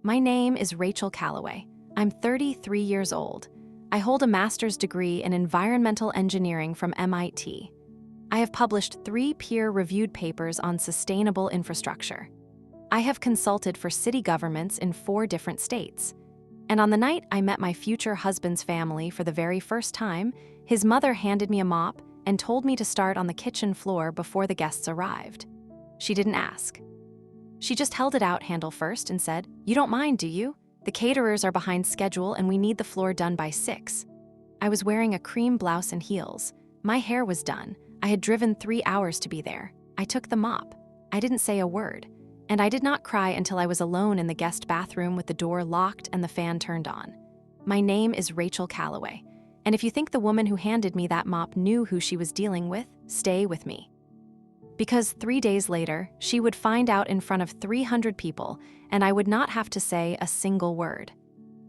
My name is Rachel Calloway. I'm 33 years old. I hold a master's degree in environmental engineering from MIT. I have published 3 peer-reviewed papers on sustainable infrastructure. I have consulted for city governments in 4 different states. And on the night I met my future husband's family for the very first time, his mother handed me a mop and told me to start on the kitchen floor before the guests arrived. She didn't ask. She just held it out handle first and said, "You don't mind, do you? The caterers are behind schedule and we need the floor done by 6. I was wearing a cream blouse and heels. My hair was done. I had driven 3 hours to be there. I took the mop. I didn't say a word. And I did not cry until I was alone in the guest bathroom with the door locked and the fan turned on. My name is Rachel Calloway. And if you think the woman who handed me that mop knew who she was dealing with, stay with me. Because 3 days later, she would find out in front of 300 people, and I would not have to say a single word.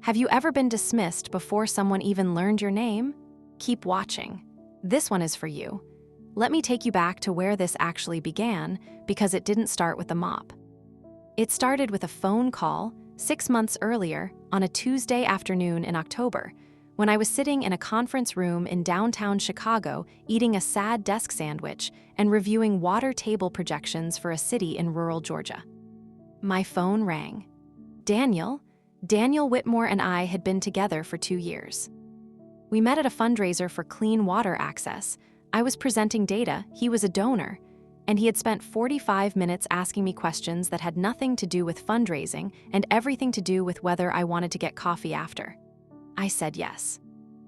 Have you ever been dismissed before someone even learned your name? Keep watching. This one is for you. Let me take you back to where this actually began, because it didn't start with the mop. It started with a phone call 6 months earlier on a Tuesday afternoon in October, when I was sitting in a conference room in downtown Chicago eating a sad desk sandwich and reviewing water table projections for a city in rural Georgia. My phone rang. Daniel Whitmore and I had been together for 2 years. We met at a fundraiser for clean water access. I was presenting data, he was a donor, and he had spent 45 minutes asking me questions that had nothing to do with fundraising and everything to do with whether I wanted to get coffee after. I said yes.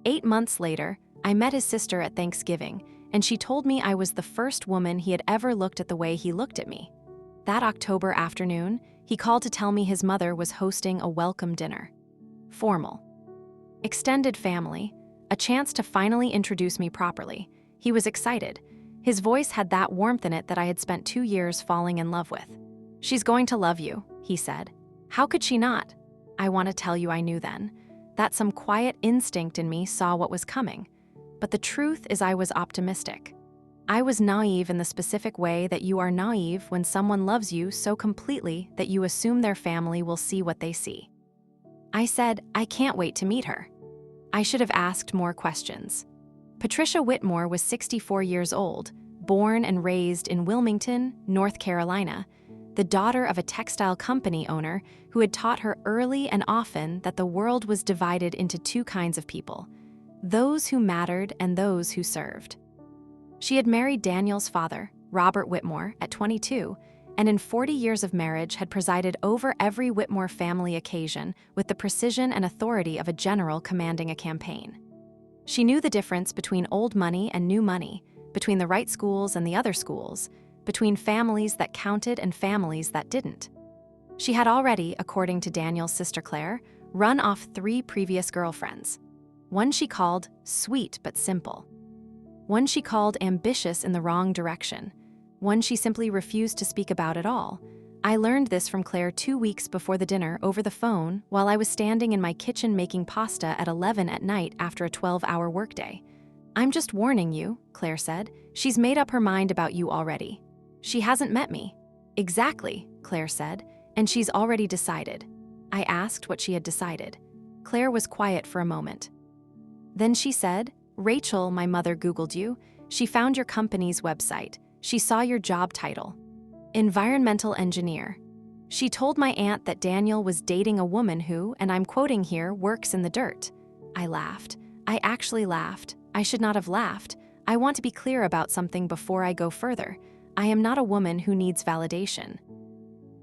8 months later, I met his sister at Thanksgiving, and she told me I was the first woman he had ever looked at the way he looked at me. That October afternoon, he called to tell me his mother was hosting a welcome dinner. Formal. Extended family, a chance to finally introduce me properly. He was excited. His voice had that warmth in it that I had spent 2 years falling in love with. "She's going to love you," he said. "How could she not?" I want to tell you I knew then, that some quiet instinct in me saw what was coming. But the truth is I was optimistic. I was naive in the specific way that you are naive when someone loves you so completely that you assume their family will see what they see. I said, I can't wait to meet her. I should have asked more questions. Patricia Whitmore was 64 years old, born and raised in Wilmington, North Carolina, the daughter of a textile company owner who had taught her early and often that the world was divided into 2 kinds of people, those who mattered and those who served. She had married Daniel's father, Robert Whitmore, at 22, and in 40 years of marriage had presided over every Whitmore family occasion with the precision and authority of a general commanding a campaign. She knew the difference between old money and new money, between the right schools and the other schools, between families that counted and families that didn't. She had already, according to Daniel's sister Claire, run off 3 previous girlfriends. One she called sweet but simple. One she called ambitious in the wrong direction. One she simply refused to speak about at all. I learned this from Claire 2 weeks before the dinner over the phone while I was standing in my kitchen making pasta at 11 at night after a 12-hour workday. "I'm just warning you," Claire said. "She's made up her mind about you already. She hasn't met me." "Exactly," Claire said, "and she's already decided." I asked what she had decided. Claire was quiet for a moment. Then she said, "Rachel, my mother Googled you. She found your company's website. She saw your job title. Environmental engineer. She told my aunt that Daniel was dating a woman who, and I'm quoting here, works in the dirt." I laughed. I actually laughed. I should not have laughed. I want to be clear about something before I go further. I am not a woman who needs validation.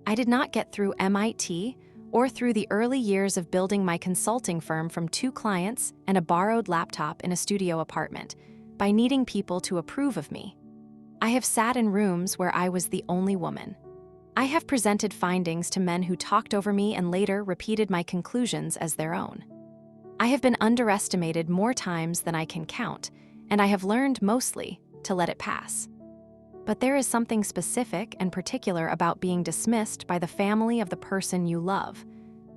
I did not get through MIT or through the early years of building my consulting firm from 2 clients and a borrowed laptop in a studio apartment by needing people to approve of me. I have sat in rooms where I was the only woman. I have presented findings to men who talked over me and later repeated my conclusions as their own. I have been underestimated more times than I can count, and I have learned mostly to let it pass. But there is something specific and particular about being dismissed by the family of the person you love,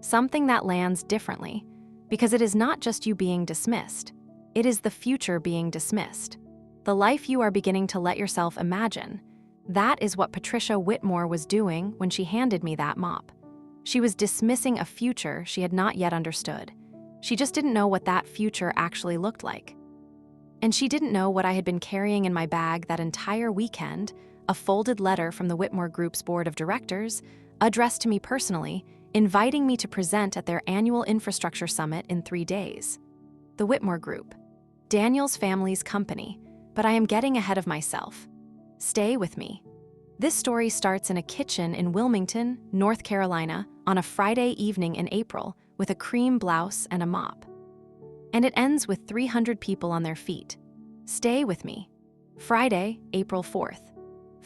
something that lands differently, because it is not just you being dismissed, it is the future being dismissed. The life you are beginning to let yourself imagine. That is what Patricia Whitmore was doing when she handed me that mop. She was dismissing a future she had not yet understood. She just didn't know what that future actually looked like. And she didn't know what I had been carrying in my bag that entire weekend, a folded letter from the Whitmore Group's board of directors, addressed to me personally, inviting me to present at their annual infrastructure summit in 3 days. The Whitmore Group, Daniel's family's company, but I am getting ahead of myself. Stay with me. This story starts in a kitchen in Wilmington, North Carolina, on a Friday evening in April with a cream blouse and a mop. And it ends with 300 people on their feet. Stay with me. Friday, April 4th.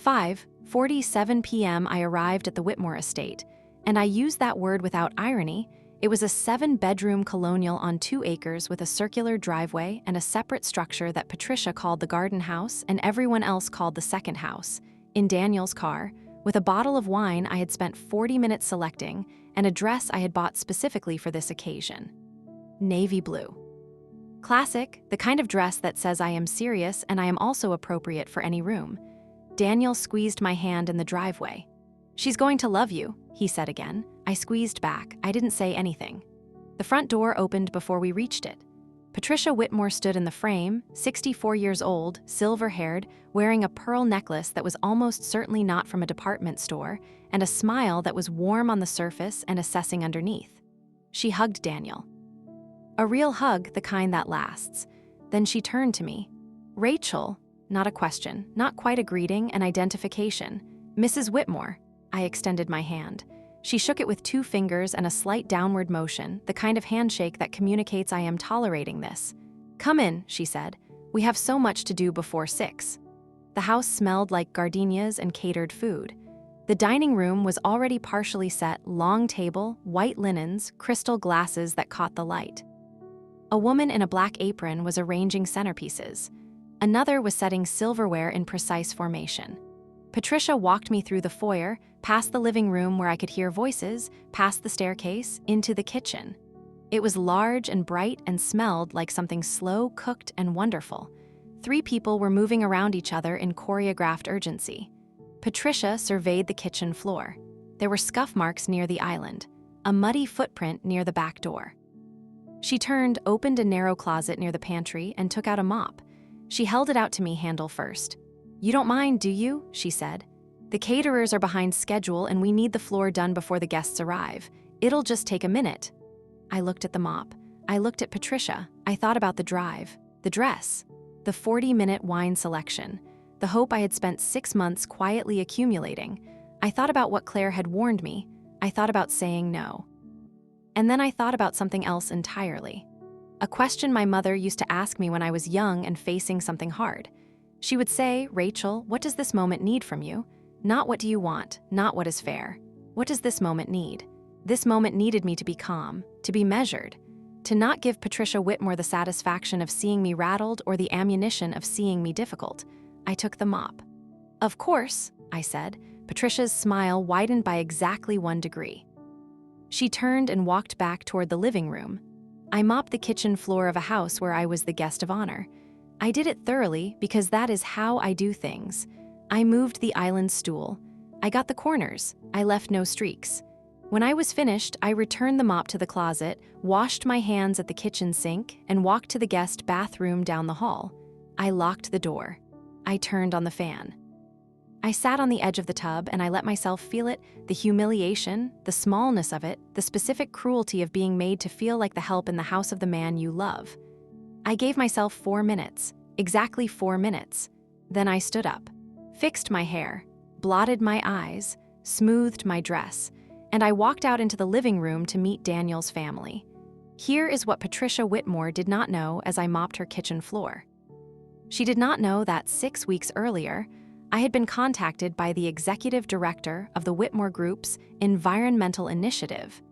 5:47 p.m. I arrived at the Whitmore estate, and I use that word without irony. It was a 7-bedroom colonial on 2 acres with a circular driveway and a separate structure that Patricia called the garden house and everyone else called the second house, in Daniel's car, with a bottle of wine I had spent 40 minutes selecting and a dress I had bought specifically for this occasion. Navy blue. Classic, the kind of dress that says I am serious and I am also appropriate for any room. Daniel squeezed my hand in the driveway. "She's going to love you," he said again. I squeezed back. I didn't say anything. The front door opened before we reached it. Patricia Whitmore stood in the frame, 64 years old, silver-haired, wearing a pearl necklace that was almost certainly not from a department store, and a smile that was warm on the surface and assessing underneath. She hugged Daniel. A real hug, the kind that lasts. Then she turned to me. "Rachel," not a question, not quite a greeting, an identification. "Mrs. Whitmore." I extended my hand. She shook it with 2 fingers and a slight downward motion, the kind of handshake that communicates I am tolerating this. "Come in," she said. "We have so much to do before 6. The house smelled like gardenias and catered food. The dining room was already partially set, long table, white linens, crystal glasses that caught the light. A woman in a black apron was arranging centerpieces. Another was setting silverware in precise formation. Patricia walked me through the foyer, past the living room where I could hear voices, past the staircase, into the kitchen. It was large and bright and smelled like something slow, cooked, and wonderful. 3 people were moving around each other in choreographed urgency. Patricia surveyed the kitchen floor. There were scuff marks near the island, a muddy footprint near the back door. She turned, opened a narrow closet near the pantry, and took out a mop. She held it out to me handle first. "You don't mind, do you?" she said. "The caterers are behind schedule and we need the floor done before the guests arrive. It'll just take a minute." I looked at the mop. I looked at Patricia. I thought about the drive, the dress, the 40-minute wine selection, the hope I had spent 6 months quietly accumulating. I thought about what Claire had warned me. I thought about saying no. And then I thought about something else entirely. A question my mother used to ask me when I was young and facing something hard. She would say, "Rachel, what does this moment need from you? Not what do you want, not what is fair. What does this moment need?" This moment needed me to be calm, to be measured, to not give Patricia Whitmore the satisfaction of seeing me rattled or the ammunition of seeing me difficult. I took the mop. "Of course," I said. Patricia's smile widened by exactly 1 degree. She turned and walked back toward the living room. I mopped the kitchen floor of a house where I was the guest of honor. I did it thoroughly because that is how I do things. I moved the island stool. I got the corners. I left no streaks. When I was finished, I returned the mop to the closet, washed my hands at the kitchen sink, and walked to the guest bathroom down the hall. I locked the door. I turned on the fan. I sat on the edge of the tub and I let myself feel it, the humiliation, the smallness of it, the specific cruelty of being made to feel like the help in the house of the man you love. I gave myself 4 minutes, exactly 4 minutes. Then I stood up, fixed my hair, blotted my eyes, smoothed my dress, and I walked out into the living room to meet Daniel's family. Here is what Patricia Whitmore did not know as I mopped her kitchen floor. She did not know that 6 weeks earlier, I had been contacted by the executive director of the Whitmore Group's Environmental Initiative,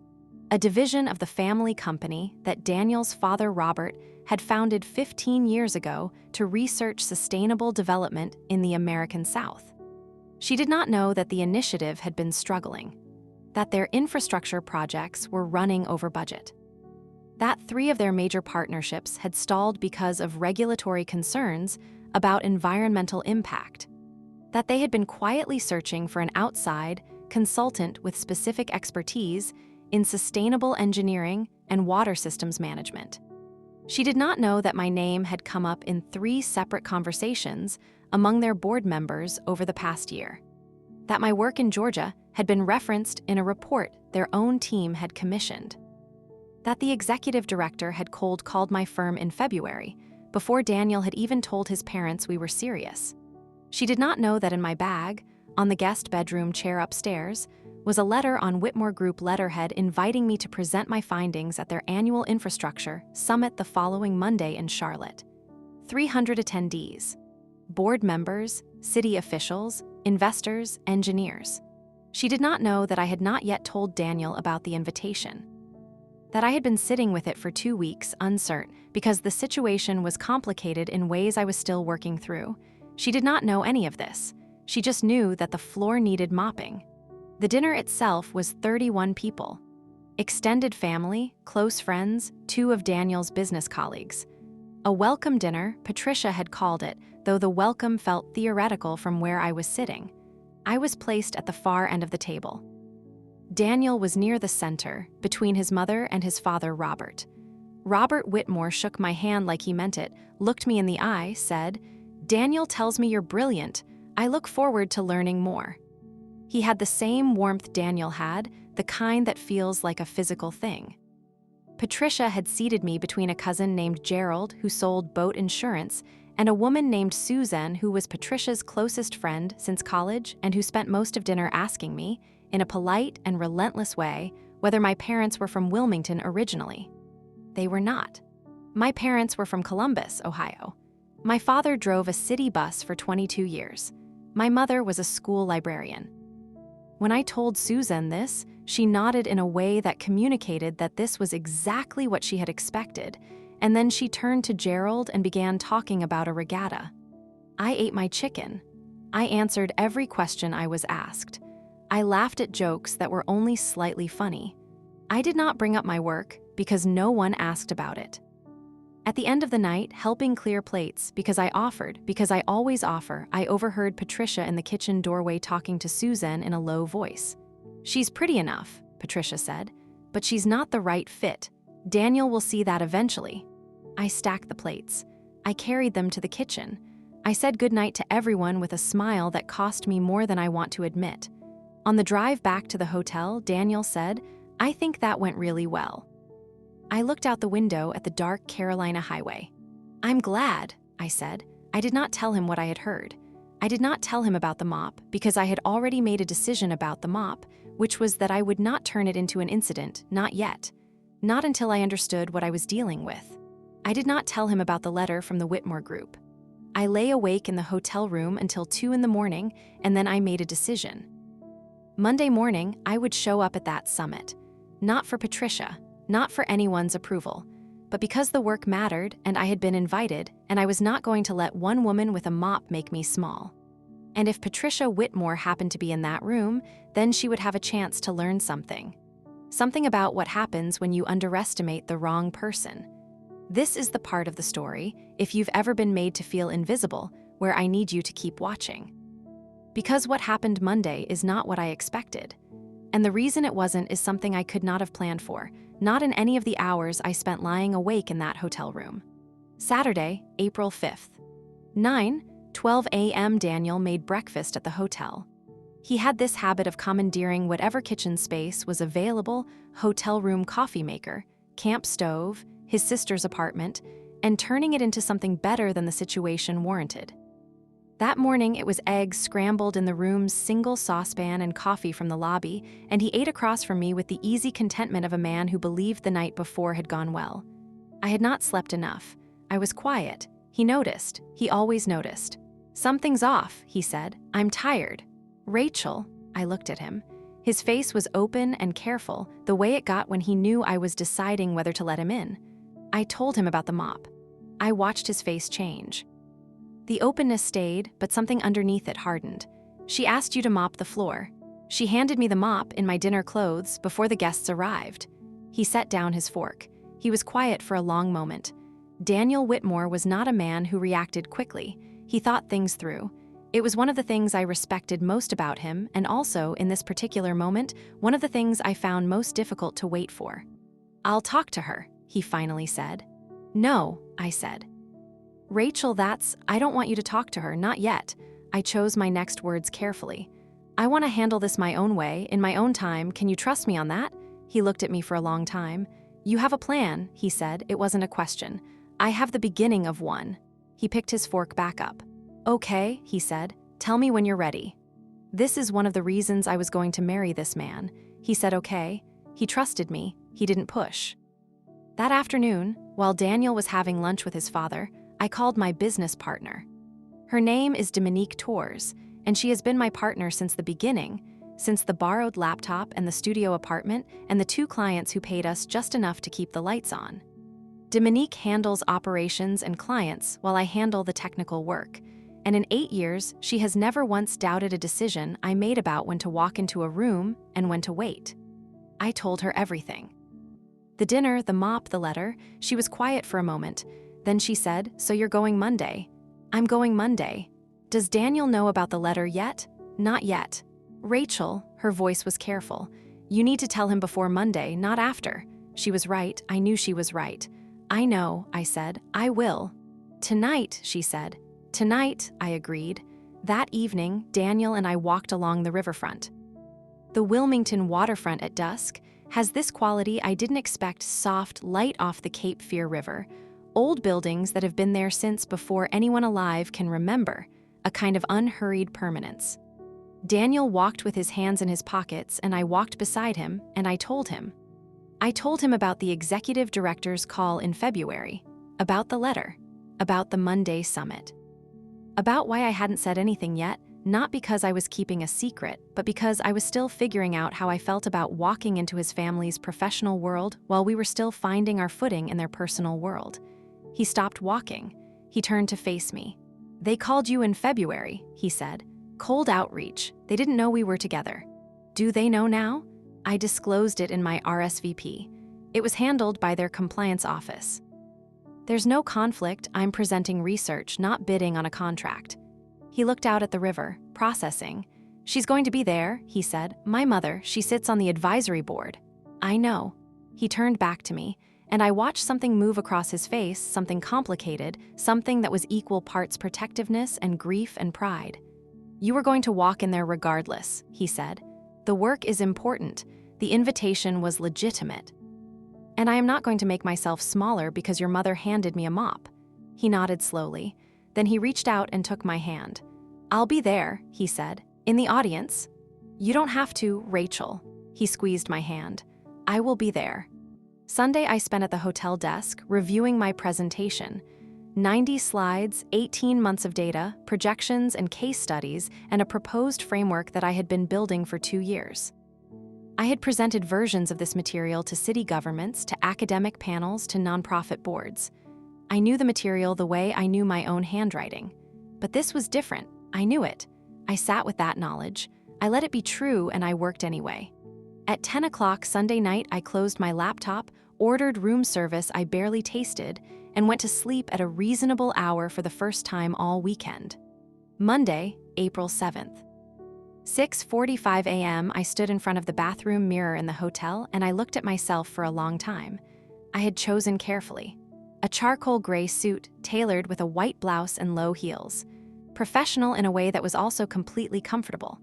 a division of the family company that Daniel's father Robert had founded 15 years ago to research sustainable development in the American South. She did not know that the initiative had been struggling, that their infrastructure projects were running over budget, that 3 of their major partnerships had stalled because of regulatory concerns about environmental impact, that they had been quietly searching for an outside, consultant with specific expertise in sustainable engineering and water systems management. She did not know that my name had come up in 3 separate conversations among their board members over the past year. That my work in Georgia had been referenced in a report their own team had commissioned. That the executive director had cold called my firm in February, before Daniel had even told his parents we were serious. She did not know that in my bag, on the guest bedroom chair upstairs, was a letter on Whitmore Group letterhead inviting me to present my findings at their annual infrastructure summit the following Monday in Charlotte. 300 attendees, board members, city officials, investors, engineers. She did not know that I had not yet told Daniel about the invitation. That I had been sitting with it for 2 weeks, uncertain, because the situation was complicated in ways I was still working through. She did not know any of this. She just knew that the floor needed mopping. The dinner itself was 31 people. Extended family, close friends, 2 of Daniel's business colleagues. A welcome dinner, Patricia had called it, though the welcome felt theoretical from where I was sitting. I was placed at the far end of the table. Daniel was near the center, between his mother and his father, Robert. Robert Whitmore shook my hand like he meant it, looked me in the eye, said, "Daniel tells me you're brilliant. I look forward to learning more." He had the same warmth Daniel had, the kind that feels like a physical thing. Patricia had seated me between a cousin named Gerald, who sold boat insurance, and a woman named Susan, who was Patricia's closest friend since college and who spent most of dinner asking me, in a polite and relentless way, whether my parents were from Wilmington originally. They were not. My parents were from Columbus, Ohio. My father drove a city bus for 22 years. My mother was a school librarian. When I told Susan this, she nodded in a way that communicated that this was exactly what she had expected, and then she turned to Gerald and began talking about a regatta. I ate my chicken. I answered every question I was asked. I laughed at jokes that were only slightly funny. I did not bring up my work because no one asked about it. At the end of the night, helping clear plates because I always offer, I overheard Patricia in the kitchen doorway talking to Susan in a low voice. "She's pretty enough," Patricia said, "but she's not the right fit. Daniel will see that eventually." I stacked the plates. I carried them to the kitchen. I said goodnight to everyone with a smile that cost me more than I want to admit. On the drive back to the hotel, Daniel said, "I think that went really well." I looked out the window at the dark Carolina highway. "I'm glad," I said. I did not tell him what I had heard. I did not tell him about the mop because I had already made a decision about the mop, which was that I would not turn it into an incident, not yet. Not until I understood what I was dealing with. I did not tell him about the letter from the Whitmore Group. I lay awake in the hotel room until 2 in the morning, and then I made a decision. Monday morning, I would show up at that summit. Not for Patricia, not for anyone's approval, but because the work mattered and I had been invited, and I was not going to let one woman with a mop make me small. And if Patricia Whitmore happened to be in that room, then she would have a chance to learn something. Something about what happens when you underestimate the wrong person. This is the part of the story, if you've ever been made to feel invisible, where I need you to keep watching. Because what happened Monday is not what I expected. And the reason it wasn't is something I could not have planned for, not in any of the hours I spent lying awake in that hotel room. Saturday, April 5th. 9:12 a.m. Daniel made breakfast at the hotel. He had this habit of commandeering whatever kitchen space was available, hotel room coffee maker, camp stove, his sister's apartment, and turning it into something better than the situation warranted. That morning, it was eggs scrambled in the room's single saucepan and coffee from the lobby, and he ate across from me with the easy contentment of a man who believed the night before had gone well. I had not slept enough. I was quiet. He noticed. He always noticed. "Something's off," he said. "I'm tired." "Rachel," I looked at him. His face was open and careful, the way it got when he knew I was deciding whether to let him in. I told him about the mop. I watched his face change. The openness stayed, but something underneath it hardened. "She asked you to mop the floor. She handed me the mop in my dinner clothes before the guests arrived." He set down his fork. He was quiet for a long moment. Daniel Whitmore was not a man who reacted quickly. He thought things through. It was one of the things I respected most about him, and also, in this particular moment, one of the things I found most difficult to wait for. "I'll talk to her," he finally said. "No," I said. "Rachel, I don't want you to talk to her, not yet." I chose my next words carefully. "I want to handle this my own way, in my own time. Can you trust me on that?" He looked at me for a long time. "You have a plan," he said. It wasn't a question. "I have the beginning of one." He picked his fork back up. "Okay," he said. "Tell me when you're ready." This is one of the reasons I was going to marry this man. He said okay. He trusted me. He didn't push. That afternoon, while Daniel was having lunch with his father, I called my business partner. Her name is Dominique Tours, and she has been my partner since the beginning, since the borrowed laptop and the studio apartment and the 2 clients who paid us just enough to keep the lights on. Dominique handles operations and clients while I handle the technical work, and in 8 years, she has never once doubted a decision I made about when to walk into a room and when to wait. I told her everything. The dinner, the mop, the letter. She was quiet for a moment. Then she said, "So you're going Monday?" "I'm going Monday." "Does Daniel know about the letter yet?" "Not yet." "Rachel," her voice was careful, "you need to tell him before Monday, not after." She was right. I knew she was right. "I know," I said. "I will." "Tonight," she said. "Tonight," I agreed. That evening, Daniel and I walked along the riverfront. The Wilmington waterfront at dusk has this quality I didn't expect: soft light off the Cape Fear River, old buildings that have been there since before anyone alive can remember, a kind of unhurried permanence. Daniel walked with his hands in his pockets, and I walked beside him, and I told him. I told him about the executive director's call in February, about the letter, about the Monday summit, about why I hadn't said anything yet, not because I was keeping a secret, but because I was still figuring out how I felt about walking into his family's professional world while we were still finding our footing in their personal world. He stopped walking. He turned to face me. "They called you in February," he said. "Cold outreach. They didn't know we were together. Do they know now?" I disclosed it in my RSVP. It was handled by their compliance office. "There's no conflict. I'm presenting research, not bidding on a contract." He looked out at the river, processing. "She's going to be there," he said. "My mother, she sits on the advisory board." "I know." He turned back to me, and I watched something move across his face, something complicated, something that was equal parts protectiveness and grief and pride. "You were going to walk in there regardless," he said. "The work is important. The invitation was legitimate. And I am not going to make myself smaller because your mother handed me a mop." He nodded slowly. Then he reached out and took my hand. "I'll be there," he said. "In the audience." "You don't have to, Rachel." He squeezed my hand. "I will be there." Sunday I spent at the hotel desk, reviewing my presentation. 90 slides, 18 months of data, projections and case studies, and a proposed framework that I had been building for 2 years. I had presented versions of this material to city governments, to academic panels, to nonprofit boards. I knew the material the way I knew my own handwriting. But this was different. I knew it. I sat with that knowledge. I let it be true, and I worked anyway. At 10 o'clock Sunday night, I closed my laptop, ordered room service I barely tasted, and went to sleep at a reasonable hour for the first time all weekend. Monday, April 7th. 6:45 a.m., I stood in front of the bathroom mirror in the hotel, and I looked at myself for a long time. I had chosen carefully. A charcoal gray suit, tailored with a white blouse and low heels. Professional in a way that was also completely comfortable.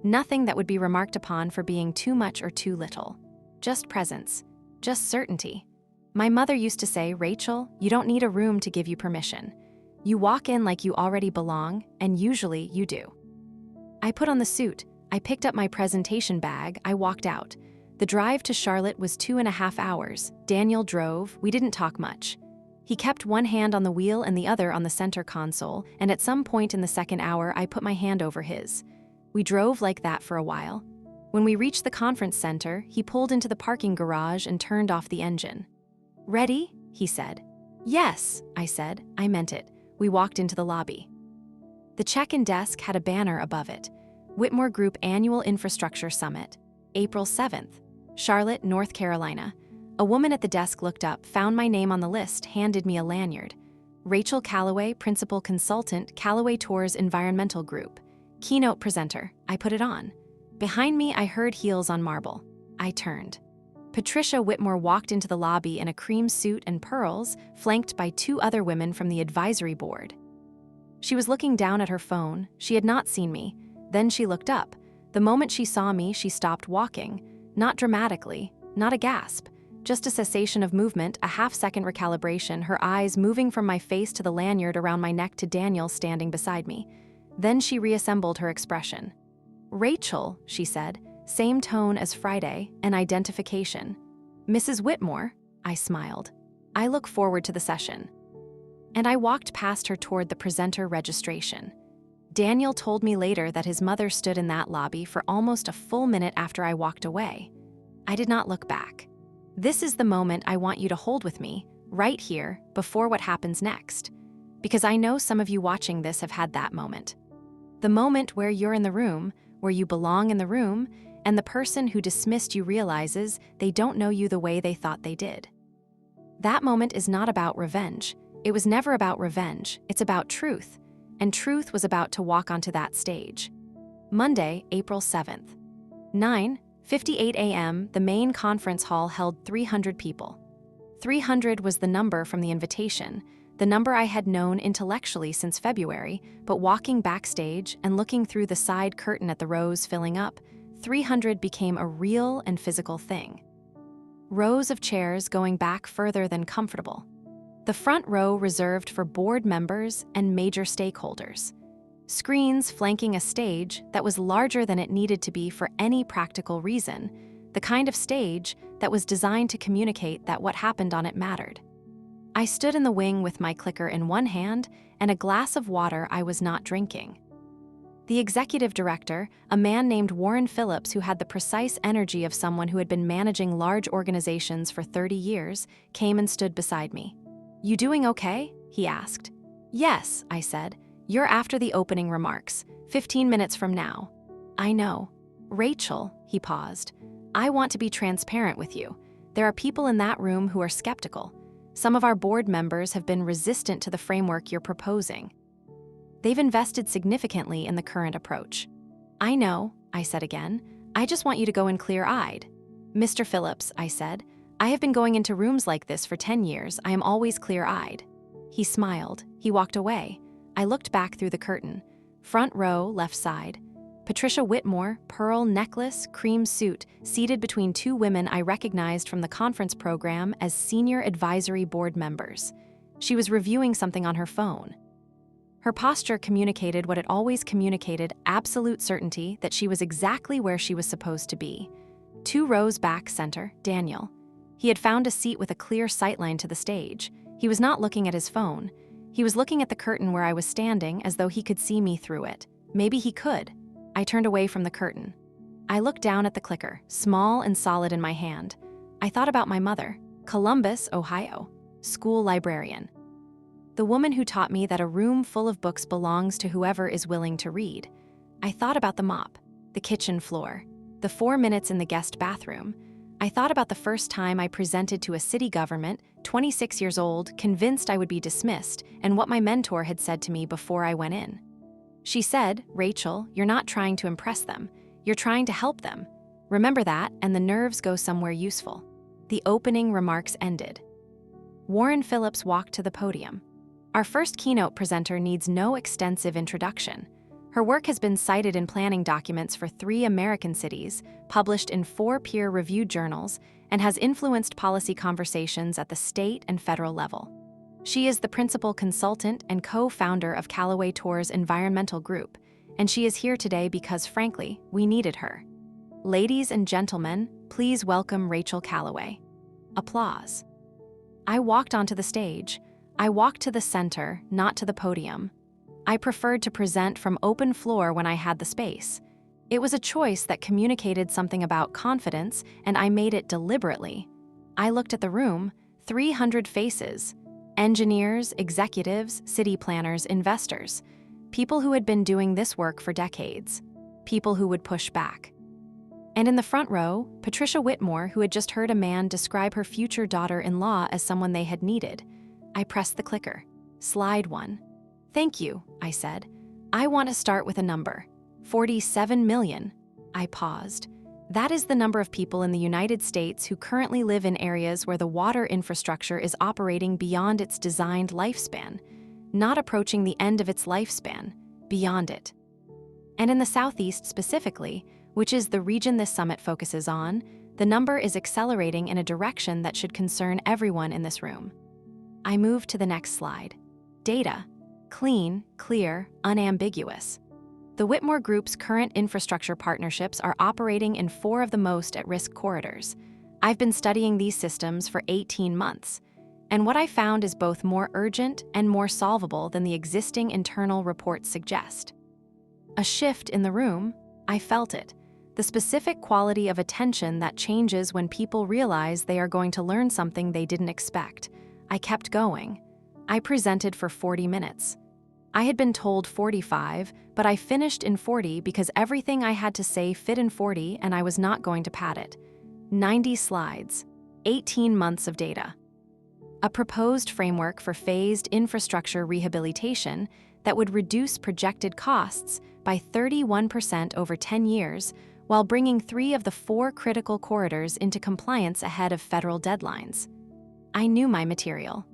Nothing that would be remarked upon for being too much or too little. Just presence. Just certainty. My mother used to say, "Rachel, you don't need a room to give you permission. You walk in like you already belong, and usually you do." I put on the suit. I picked up my presentation bag. I walked out. The drive to Charlotte was 2.5 hours. Daniel drove. We didn't talk much. He kept one hand on the wheel and the other on the center console, and at some point in the second hour, I put my hand over his. We drove like that for a while. When we reached the conference center, he pulled into the parking garage and turned off the engine. "Ready?" he said. "Yes," I said. I meant it. We walked into the lobby. The check-in desk had a banner above it. Whitmore Group Annual Infrastructure Summit, April 7th, Charlotte, North Carolina. A woman at the desk looked up, found my name on the list, handed me a lanyard. Rachel Callaway, Principal Consultant, Callaway Tours Environmental Group. Keynote presenter. I put it on. Behind me, I heard heels on marble. I turned. Patricia Whitmore walked into the lobby in a cream suit and pearls, flanked by 2 other women from the advisory board. She was looking down at her phone. She had not seen me. Then she looked up. The moment she saw me, she stopped walking. Not dramatically, not a gasp, just a cessation of movement, a half-second recalibration, her eyes moving from my face to the lanyard around my neck to Daniel standing beside me. Then she reassembled her expression. "Rachel," she said, same tone as Friday, an identification. "Mrs. Whitmore," I smiled. "I look forward to the session." And I walked past her toward the presenter registration. Daniel told me later that his mother stood in that lobby for almost a full minute after I walked away. I did not look back. This is the moment I want you to hold with me, right here, before what happens next. Because I know some of you watching this have had that moment. The moment where you're in the room, where you belong in the room, and the person who dismissed you realizes they don't know you the way they thought they did. That moment is not about revenge. It was never about revenge. It's about truth. And truth was about to walk onto that stage. Monday, April 7th. 9:58 a.m., the main conference hall held 300 people. 300 was the number from the invitation, the number I had known intellectually since February, but walking backstage and looking through the side curtain at the rows filling up, 300 became a real and physical thing. Rows of chairs going back further than comfortable. The front row reserved for board members and major stakeholders. Screens flanking a stage that was larger than it needed to be for any practical reason, the kind of stage that was designed to communicate that what happened on it mattered. I stood in the wing with my clicker in one hand and a glass of water I was not drinking. The executive director, a man named Warren Phillips who had the precise energy of someone who had been managing large organizations for 30 years, came and stood beside me. "You doing okay?" he asked. "Yes," I said. "You're after the opening remarks, 15 minutes from now." "I know." "Rachel," he paused, "I want to be transparent with you. There are people in that room who are skeptical. Some of our board members have been resistant to the framework you're proposing. They've invested significantly in the current approach." "I know," I said again. "I just want you to go in clear-eyed." "Mr. Phillips," I said, "I have been going into rooms like this for 10 years. I am always clear-eyed." He smiled. He walked away. I looked back through the curtain. Front row, left side. Patricia Whitmore, pearl necklace, cream suit, seated between 2 women I recognized from the conference program as senior advisory board members. She was reviewing something on her phone. Her posture communicated what it always communicated, absolute certainty that she was exactly where she was supposed to be. 2 rows back center, Daniel. He had found a seat with a clear sightline to the stage. He was not looking at his phone. He was looking at the curtain where I was standing as though he could see me through it. Maybe he could. I turned away from the curtain. I looked down at the clicker, small and solid in my hand. I thought about my mother, Columbus, Ohio, school librarian. The woman who taught me that a room full of books belongs to whoever is willing to read. I thought about the mop, the kitchen floor, the 4 minutes in the guest bathroom. I thought about the first time I presented to a city government, 26 years old, convinced I would be dismissed, and what my mentor had said to me before I went in. She said, "Rachel, you're not trying to impress them. You're trying to help them. Remember that, and the nerves go somewhere useful." The opening remarks ended. Warren Phillips walked to the podium. Our first keynote presenter needs no extensive introduction. Her work has been cited in planning documents for 3 American cities, published in 4 peer-reviewed journals, and has influenced policy conversations at the state and federal level. She is the principal consultant and co-founder of Callaway Tours Environmental Group, and she is here today because, frankly, we needed her. Ladies and gentlemen, please welcome Rachel Callaway. Applause. I walked onto the stage. I walked to the center, not to the podium. I preferred to present from open floor when I had the space. It was a choice that communicated something about confidence, and I made it deliberately. I looked at the room, 300 faces. Engineers, executives, city planners, investors. People who had been doing this work for decades. People who would push back. And in the front row, Patricia Whitmore, who had just heard a man describe her future daughter-in-law as someone they had needed. I pressed the clicker. Slide 1. Thank you, I said. I want to start with a number. 47 million. I paused. That is the number of people in the United States who currently live in areas where the water infrastructure is operating beyond its designed lifespan, not approaching the end of its lifespan, beyond it. And in the Southeast specifically, which is the region this summit focuses on, the number is accelerating in a direction that should concern everyone in this room. I move to the next slide. Data. Clean, clear, unambiguous. The Whitmore Group's current infrastructure partnerships are operating in 4 of the most at-risk corridors. I've been studying these systems for 18 months, and what I found is both more urgent and more solvable than the existing internal reports suggest. A shift in the room, I felt it. The specific quality of attention that changes when people realize they are going to learn something they didn't expect. I kept going. I presented for 40 minutes. I had been told 45, but I finished in 40 because everything I had to say fit in 40 and I was not going to pad it. 90 slides, 18 months of data. A proposed framework for phased infrastructure rehabilitation that would reduce projected costs by 31% over 10 years while bringing 3 of the 4 critical corridors into compliance ahead of federal deadlines. I knew my material.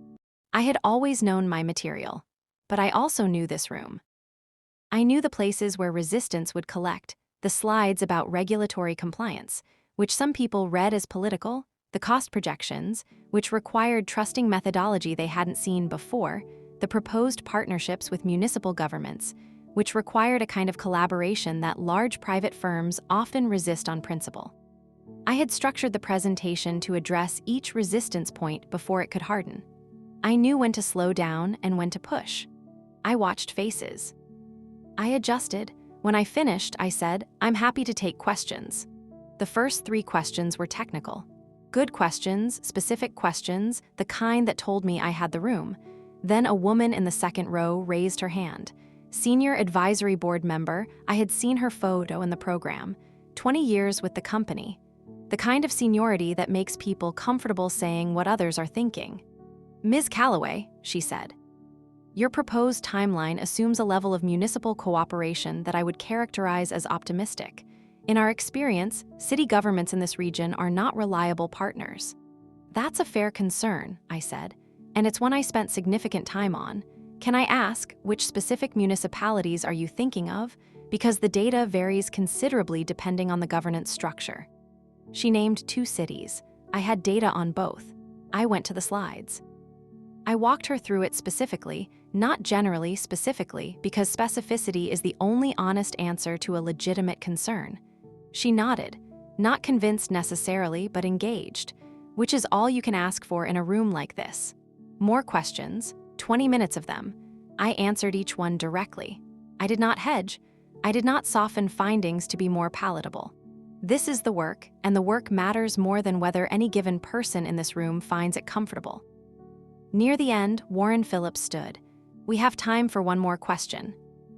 I had always known my material, but I also knew this room. I knew the places where resistance would collect, the slides about regulatory compliance, which some people read as political, the cost projections, which required trusting methodology they hadn't seen before, the proposed partnerships with municipal governments, which required a kind of collaboration that large private firms often resist on principle. I had structured the presentation to address each resistance point before it could harden. I knew when to slow down and when to push. I watched faces. I adjusted. When I finished, I said, I'm happy to take questions. The first 3 questions were technical. Good questions, specific questions, the kind that told me I had the room. Then a woman in the second row raised her hand. Senior advisory board member, I had seen her photo in the program. 20 years with the company. The kind of seniority that makes people comfortable saying what others are thinking. Ms. Calloway, she said, your proposed timeline assumes a level of municipal cooperation that I would characterize as optimistic. In our experience, city governments in this region are not reliable partners. That's a fair concern, I said, and it's one I spent significant time on. Can I ask, which specific municipalities are you thinking of? Because the data varies considerably depending on the governance structure. She named 2 cities. I had data on both. I went to the slides. I walked her through it specifically, not generally specifically, because specificity is the only honest answer to a legitimate concern. She nodded, not convinced necessarily, but engaged, which is all you can ask for in a room like this. More questions, 20 minutes of them. I answered each one directly. I did not hedge. I did not soften findings to be more palatable. This is the work, and the work matters more than whether any given person in this room finds it comfortable. Near the end, Warren Phillips stood. We have time for one more question.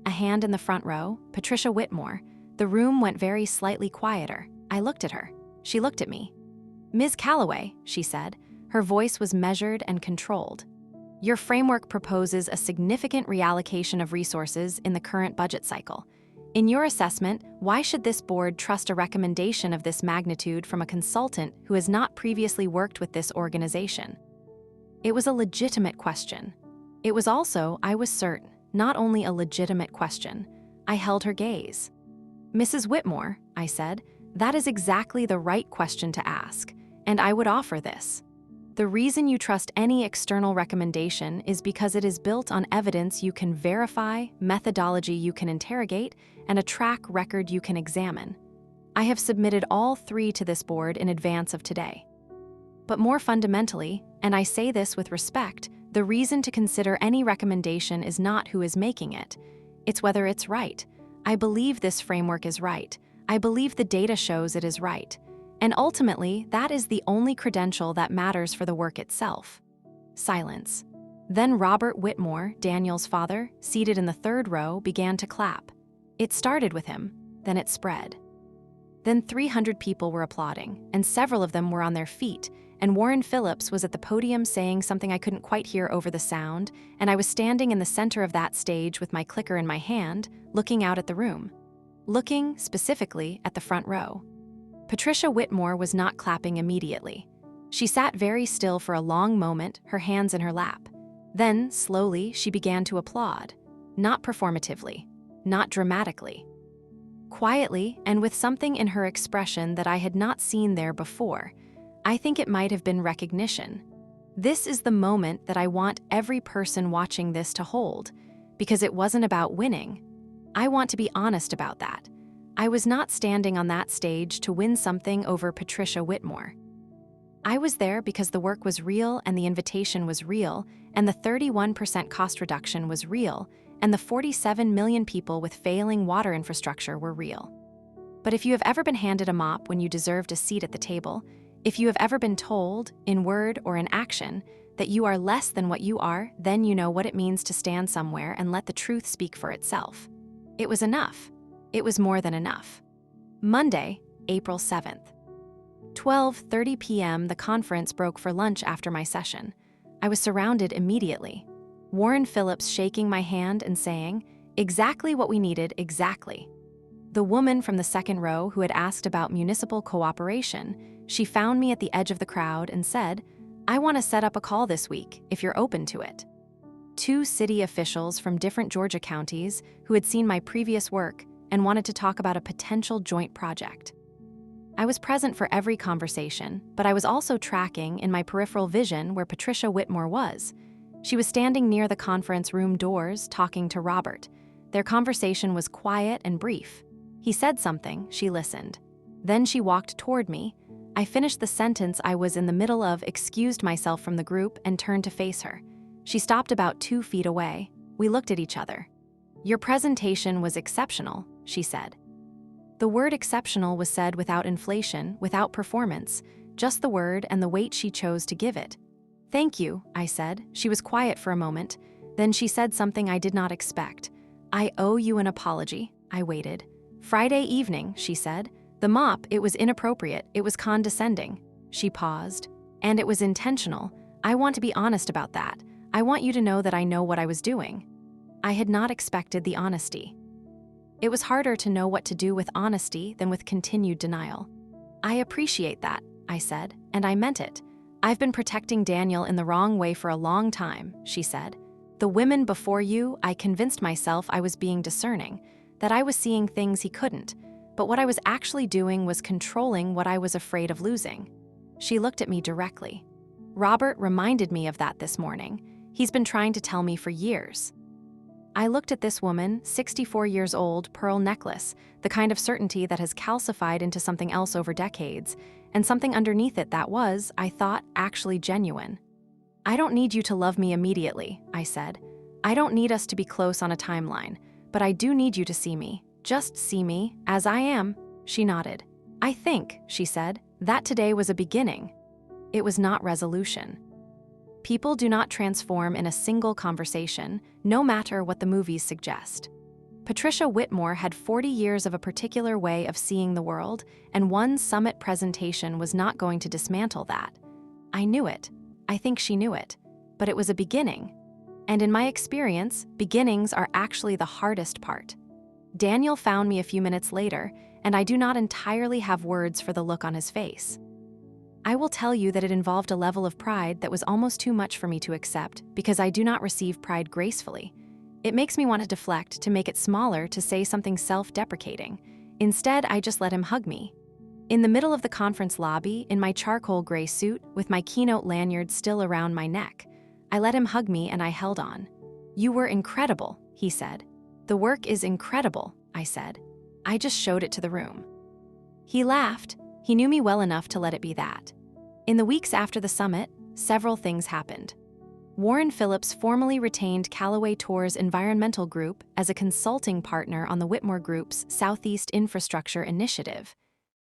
A hand in the front row, Patricia Whitmore. The room went very slightly quieter. I looked at her. She looked at me. Ms. Calloway, she said. Her voice was measured and controlled. Your framework proposes a significant reallocation of resources in the current budget cycle. In your assessment, why should this board trust a recommendation of this magnitude from a consultant who has not previously worked with this organization? It was a legitimate question. It was also, I was certain, not only a legitimate question. I held her gaze. Mrs. Whitmore, I said, that is exactly the right question to ask, and I would offer this. The reason you trust any external recommendation is because it is built on evidence you can verify, methodology you can interrogate, and a track record you can examine. I have submitted all 3 to this board in advance of today. But more fundamentally, and I say this with respect, the reason to consider any recommendation is not who is making it. It's whether it's right. I believe this framework is right. I believe the data shows it is right. And ultimately, that is the only credential that matters for the work itself. Silence. Then Robert Whitmore, Daniel's father, seated in the 3rd row, began to clap. It started with him, then it spread. Then 300 people were applauding, and several of them were on their feet, and Warren Phillips was at the podium saying something I couldn't quite hear over the sound, and I was standing in the center of that stage with my clicker in my hand, looking out at the room. Looking, specifically, at the front row. Patricia Whitmore was not clapping immediately. She sat very still for a long moment, her hands in her lap. Then, slowly, she began to applaud. Not performatively, not dramatically. Quietly, and with something in her expression that I had not seen there before. I think it might have been recognition. This is the moment that I want every person watching this to hold, because it wasn't about winning. I want to be honest about that. I was not standing on that stage to win something over Patricia Whitmore. I was there because the work was real and the invitation was real, and the 31% cost reduction was real, and the 47 million people with failing water infrastructure were real. But if you have ever been handed a mop when you deserved a seat at the table, if you have ever been told, in word or in action, that you are less than what you are, then you know what it means to stand somewhere and let the truth speak for itself. It was enough. It was more than enough. Monday, April 7th. 12:30 p.m. the conference broke for lunch after my session. I was surrounded immediately. Warren Phillips shaking my hand and saying, "Exactly what we needed, exactly." The woman from the second row who had asked about municipal cooperation, she found me at the edge of the crowd and said, "I want to set up a call this week, if you're open to it." Two city officials from different Georgia counties who had seen my previous work and wanted to talk about a potential joint project. I was present for every conversation, but I was also tracking in my peripheral vision where Patricia Whitmore was. She was standing near the conference room doors talking to Robert. Their conversation was quiet and brief. He said something, she listened. Then she walked toward me. I finished the sentence I was in the middle of, excused myself from the group, and turned to face her. She stopped about 2 feet away. We looked at each other. "Your presentation was exceptional," she said. The word exceptional was said without inflation, without performance, just the word and the weight she chose to give it. "Thank you," I said. She was quiet for a moment. Then she said something I did not expect. "I owe you an apology." I waited. "Friday evening," she said. "The mop, it was inappropriate, it was condescending." She paused. "And it was intentional. I want to be honest about that. I want you to know that I know what I was doing." I had not expected the honesty. It was harder to know what to do with honesty than with continued denial. "I appreciate that," I said, "and I meant it. I've been protecting Daniel in the wrong way for a long time," she said. "The women before you, I convinced myself I was being discerning, that I was seeing things he couldn't, but what I was actually doing was controlling what I was afraid of losing." She looked at me directly. "Robert reminded me of that this morning. He's been trying to tell me for years." I looked at this woman, 64 years old, pearl necklace, the kind of certainty that has calcified into something else over decades, and something underneath it that was, I thought, actually genuine. "I don't need you to love me immediately," I said. "I don't need us to be close on a timeline, but I do need you to see me. Just see me, as I am." She nodded. "I think," she said, "that today was a beginning." It was not resolution. People do not transform in a single conversation, no matter what the movies suggest. Patricia Whitmore had 40 years of a particular way of seeing the world, and one summit presentation was not going to dismantle that. I knew it. I think she knew it. But it was a beginning. And in my experience, beginnings are actually the hardest part. Daniel found me a few minutes later, and I do not entirely have words for the look on his face. I will tell you that it involved a level of pride that was almost too much for me to accept, because I do not receive pride gracefully. It makes me want to deflect, to make it smaller, to say something self-deprecating. Instead, I just let him hug me. In the middle of the conference lobby, in my charcoal gray suit, with my keynote lanyard still around my neck, I let him hug me and I held on. "You were incredible," he said. "The work is incredible," I said. I just showed it to the room. He laughed. He knew me well enough to let it be that. In the weeks after the summit, several things happened. Warren Phillips formally retained Callaway Tours Environmental Group as a consulting partner on the Whitmore Group's Southeast Infrastructure Initiative.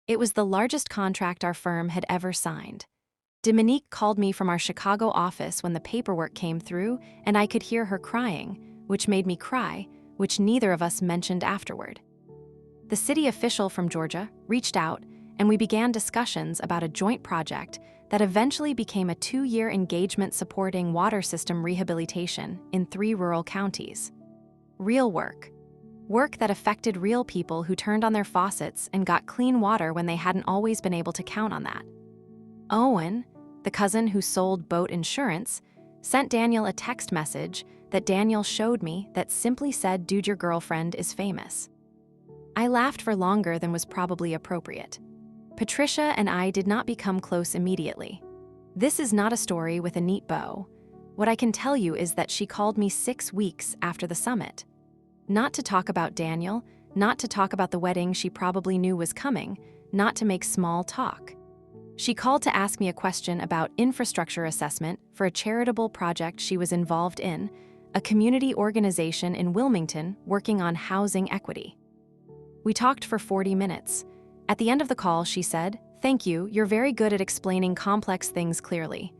It was the largest contract our firm had ever signed. Dominique called me from our Chicago office when the paperwork came through, and I could hear her crying, which made me cry, which neither of us mentioned afterward. The city official from Georgia reached out, and we began discussions about a joint project that eventually became a 2-year engagement supporting water system rehabilitation in 3 rural counties. Real work. Work that affected real people who turned on their faucets and got clean water when they hadn't always been able to count on that. Owen, the cousin who sold boat insurance, sent Daniel a text message that Daniel showed me that simply said, "Dude, your girlfriend is famous." I laughed for longer than was probably appropriate. Patricia and I did not become close immediately. This is not a story with a neat bow. What I can tell you is that she called me 6 weeks after the summit. Not to talk about Daniel, not to talk about the wedding she probably knew was coming, not to make small talk. She called to ask me a question about infrastructure assessment for a charitable project she was involved in, a community organization in Wilmington working on housing equity. We talked for 40 minutes. At the end of the call, she said, "Thank you, you're very good at explaining complex things clearly."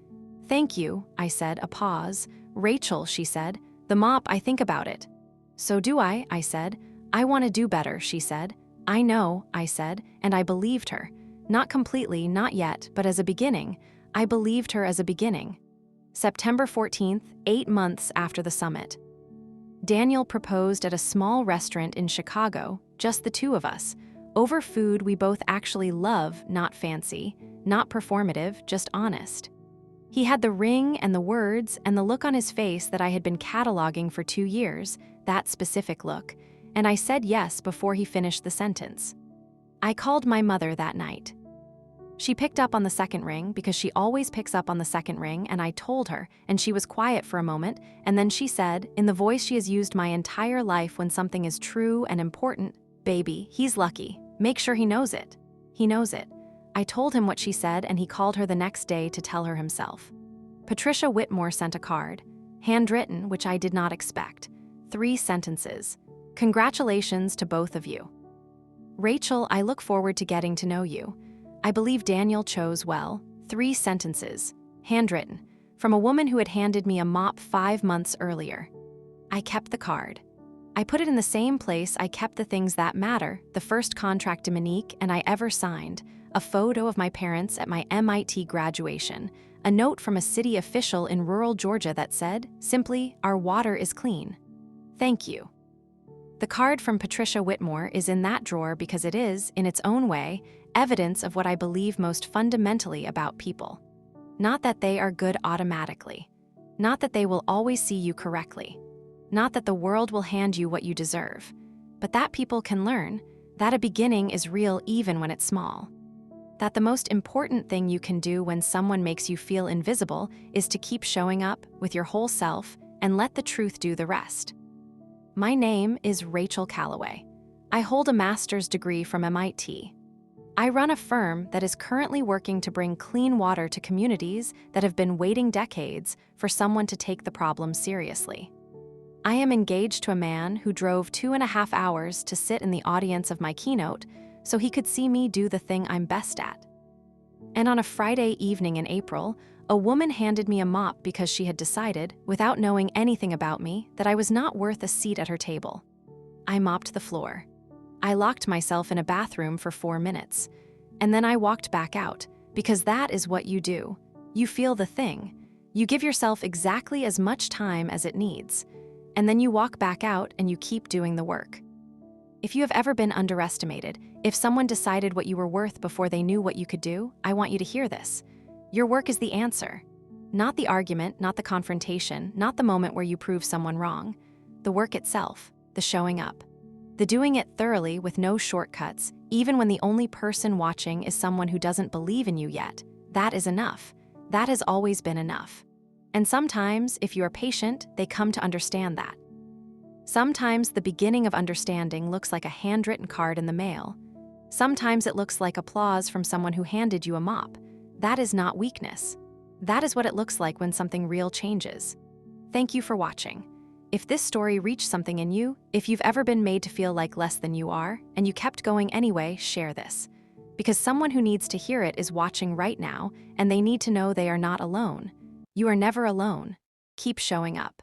"Thank you," I said, a pause. "Rachel," she said, "the mop, I think about it." "So do I said. "I want to do better," she said. "I know," I said, and I believed her. Not completely, not yet, but as a beginning. I believed her as a beginning. September 14th, 8 months after the summit. Daniel proposed at a small restaurant in Chicago, just the 2 of us, over food we both actually love, not fancy, not performative, just honest. He had the ring and the words and the look on his face that I had been cataloging for 2 years, that specific look, and I said yes before he finished the sentence. I called my mother that night. She picked up on the second ring because she always picks up on the second ring, and I told her, and she was quiet for a moment, and then she said, in the voice she has used my entire life when something is true and important, "Baby, he's lucky. Make sure he knows it. He knows it." I told him what she said, and he called her the next day to tell her himself. Patricia Whitmore sent a card, handwritten, which I did not expect. 3 sentences. "Congratulations to both of you. Rachel, I look forward to getting to know you. I believe Daniel chose well." 3 sentences, handwritten, from a woman who had handed me a mop 5 months earlier. I kept the card. I put it in the same place I kept the things that matter, the first contract to Monique and I ever signed, a photo of my parents at my MIT graduation, a note from a city official in rural Georgia that said, simply, "Our water is clean. Thank you." The card from Patricia Whitmore is in that drawer because it is, in its own way, evidence of what I believe most fundamentally about people. Not that they are good automatically. Not that they will always see you correctly. Not that the world will hand you what you deserve. But that people can learn, that a beginning is real even when it's small. That the most important thing you can do when someone makes you feel invisible is to keep showing up with your whole self and let the truth do the rest. My name is Rachel Calloway. I hold a master's degree from MIT. I run a firm that is currently working to bring clean water to communities that have been waiting decades for someone to take the problem seriously. I am engaged to a man who drove 2.5 hours to sit in the audience of my keynote so he could see me do the thing I'm best at. And on a Friday evening in April, a woman handed me a mop because she had decided, without knowing anything about me, that I was not worth a seat at her table. I mopped the floor. I locked myself in a bathroom for 4 minutes. And then I walked back out, because that is what you do. You feel the thing. You give yourself exactly as much time as it needs. And then you walk back out and you keep doing the work. If you have ever been underestimated, if someone decided what you were worth before they knew what you could do, I want you to hear this. Your work is the answer. Not the argument, not the confrontation, not the moment where you prove someone wrong. The work itself, the showing up. The doing it thoroughly with no shortcuts, even when the only person watching is someone who doesn't believe in you yet. That is enough. That has always been enough. And sometimes, if you are patient, they come to understand that. Sometimes the beginning of understanding looks like a handwritten card in the mail. Sometimes it looks like applause from someone who handed you a mop. That is not weakness. That is what it looks like when something real changes. Thank you for watching. If this story reached something in you, if you've ever been made to feel like less than you are, and you kept going anyway, share this. Because someone who needs to hear it is watching right now, and they need to know they are not alone. You are never alone. Keep showing up.